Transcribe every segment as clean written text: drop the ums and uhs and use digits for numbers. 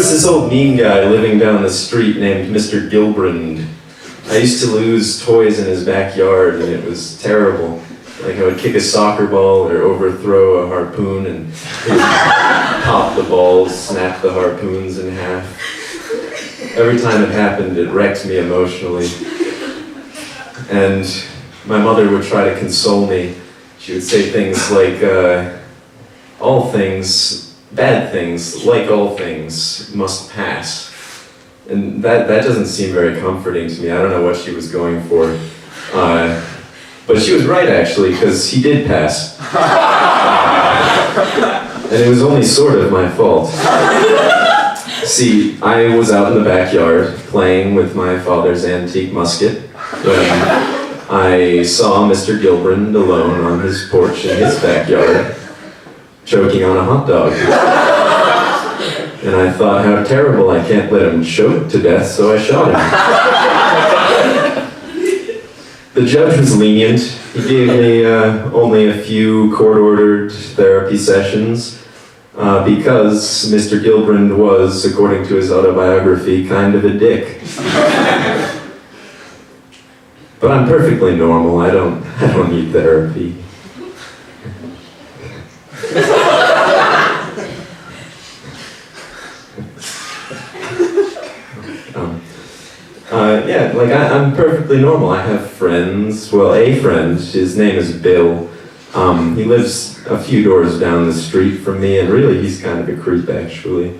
was this old mean guy living down the street named Mr. Gilbrand. I used to lose toys in his backyard, and it was terrible. Like I would kick a soccer ball or overthrow a harpoon, and he would pop the balls, snap the harpoons in half. Every time it happened, it wrecked me emotionally. And my mother would try to console me. She would say things like, all things, bad things, like all things, must pass. And that doesn't seem very comforting to me. I don't know what she was going for. But she was right, actually, because he did pass. And it was only sort of my fault. See, I was out in the backyard playing with my father's antique musket when I saw Mr. Gilbrand alone on his porch in his backyard, choking on a hot dog. And I thought, how terrible, I can't let him choke to death, so I shot him. The judge was lenient. He gave me only a few court-ordered therapy sessions because Mr. Gilbrand was, according to his autobiography, kind of a dick. But I'm perfectly normal. I don't need therapy. Yeah, like I'm perfectly normal. I have friends. Well, a friend. His name is Bill. He lives a few doors down the street from me, and really, he's kind of a creep, actually.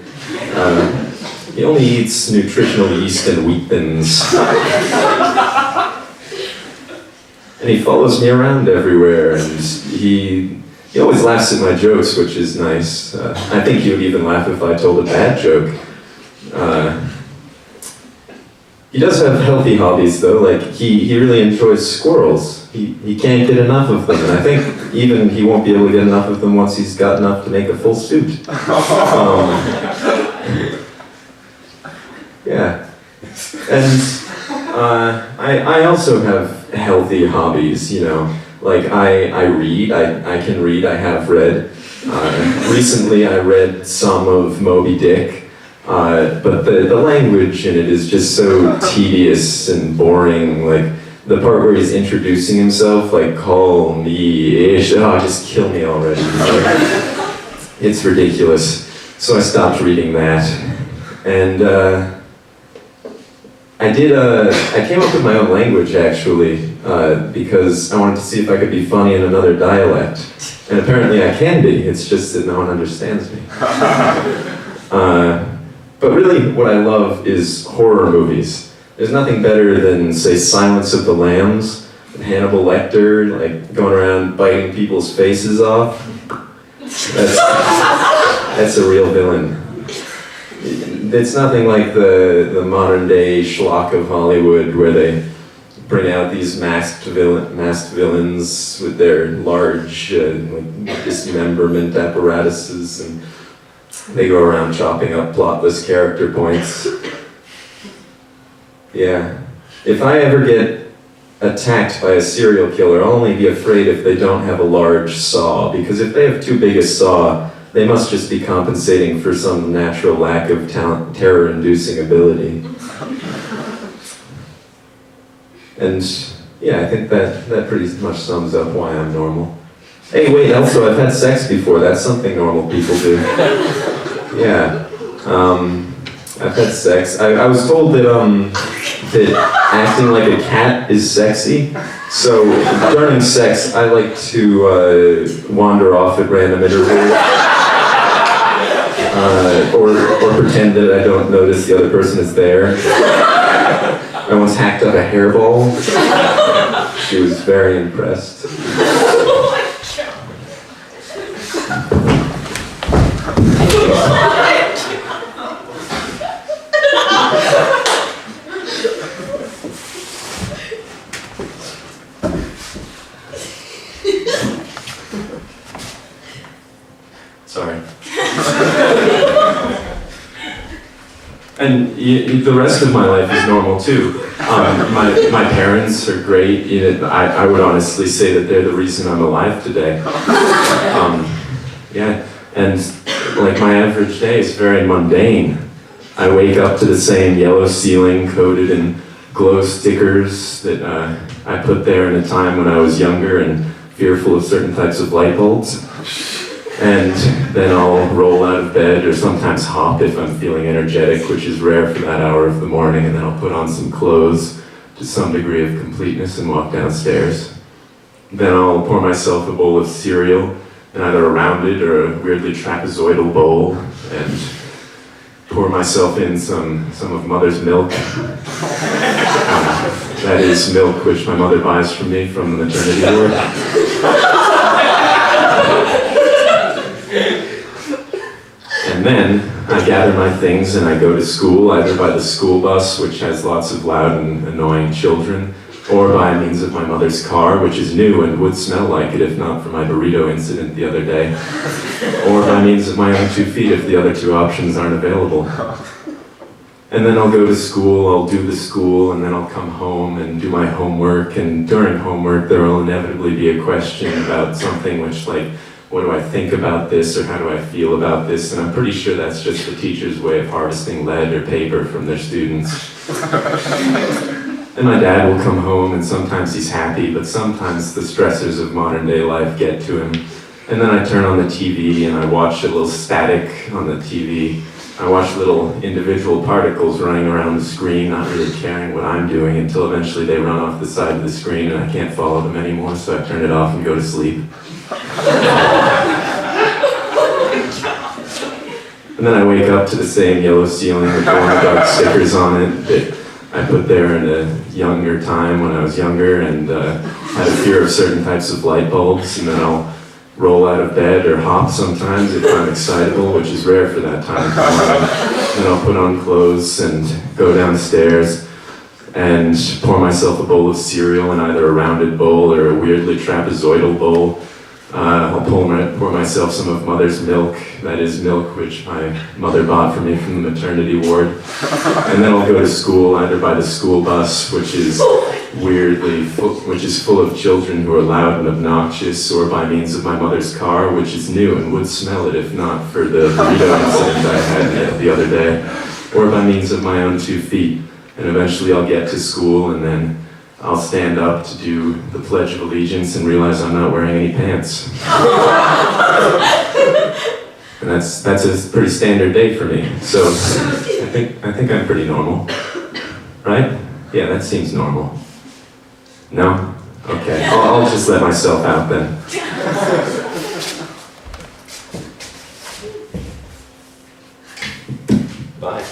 He only eats nutritional yeast and wheat thins. And he follows me around everywhere, and he always laughs at my jokes, which is nice. I think he would even laugh if I told a bad joke. He does have healthy hobbies, though. Like, he really enjoys squirrels. He can't get enough of them, and I think even he won't be able to get enough of them once he's got enough to make a full suit. Yeah. And I also have healthy hobbies, you know. Like, I read, I can read, I have read. Recently I read some of Moby Dick. But the language in it is just so tedious and boring. Like, the part where he's introducing himself, like, call me-ish, just kill me already. It's ridiculous. So I stopped reading that. And I came up with my own language, actually, because I wanted to see if I could be funny in another dialect. And apparently I can be, it's just that no one understands me. But really, what I love is horror movies. There's nothing better than, say, Silence of the Lambs, and Hannibal Lecter, like, going around biting people's faces off. That's a real villain. It's nothing like the modern-day schlock of Hollywood, where they bring out these masked villains with their large dismemberment apparatuses, and they go around chopping up plotless character points. Yeah. If I ever get attacked by a serial killer, I'll only be afraid if they don't have a large saw, because if they have too big a saw, they must just be compensating for some natural lack of terror-inducing ability. And yeah, I think that pretty much sums up why I'm normal. Hey, wait, also, I've had sex before. That's something normal people do. Yeah. I've had sex. I was told that acting like a cat is sexy. So during sex, I like to wander off at random intervals. Or pretend that I don't notice the other person is there. I once hacked up a hairball. She was very impressed. Sorry. And the rest of my life is normal too. My parents are great. I would honestly say that they're the reason I'm alive today. Yeah, and like my average day is very mundane. I wake up to the same yellow ceiling coated in glow stickers that I put there in a time when I was younger and fearful of certain types of light bulbs. And then I'll roll out of bed or sometimes hop if I'm feeling energetic, which is rare for that hour of the morning, and then I'll put on some clothes to some degree of completeness and walk downstairs. Then I'll pour myself a bowl of cereal in either a rounded or a weirdly trapezoidal bowl and pour myself in some of Mother's milk. That is milk which my mother buys from me from the maternity ward. And then I gather my things and I go to school, either by the school bus, which has lots of loud and annoying children, or by means of my mother's car, which is new and would smell like it if not for my burrito incident the other day, or by means of my own 2 feet if the other 2 options aren't available. And then I'll go to school, I'll do the school, and then I'll come home and do my homework, and during homework there will inevitably be a question about something which, like, what do I think about this, or how do I feel about this, and I'm pretty sure that's just the teacher's way of harvesting lead or paper from their students. And my dad will come home, and sometimes he's happy, but sometimes the stressors of modern day life get to him. And then I turn on the TV and I watch a little static on the TV. I watch little individual particles running around the screen, not really caring what I'm doing, until eventually they run off the side of the screen and I can't follow them anymore, so I turn it off and go to sleep. And then I wake up to the same yellow ceiling with glow-in-the-dark stickers on it that I put there in a younger time when I was younger and had a fear of certain types of light bulbs, and then I'll roll out of bed or hop sometimes if I'm excitable, which is rare for that time. Then I'll put on clothes and go downstairs and pour myself a bowl of cereal in either a rounded bowl or a weirdly trapezoidal bowl. I'll pour myself some of Mother's milk, that is milk which my mother bought for me from the maternity ward. And then I'll go to school either by the school bus, which is full of children who are loud and obnoxious, or by means of my mother's car, which is new and would smell it if not for the burrito incident I had the other day, or by means of my own 2 feet. And eventually I'll get to school and then I'll stand up to do the Pledge of Allegiance and realize I'm not wearing any pants. And that's a pretty standard day for me. So I think I'm pretty normal. Right? Yeah, that seems normal. No? Okay. I'll just let myself out then. Bye.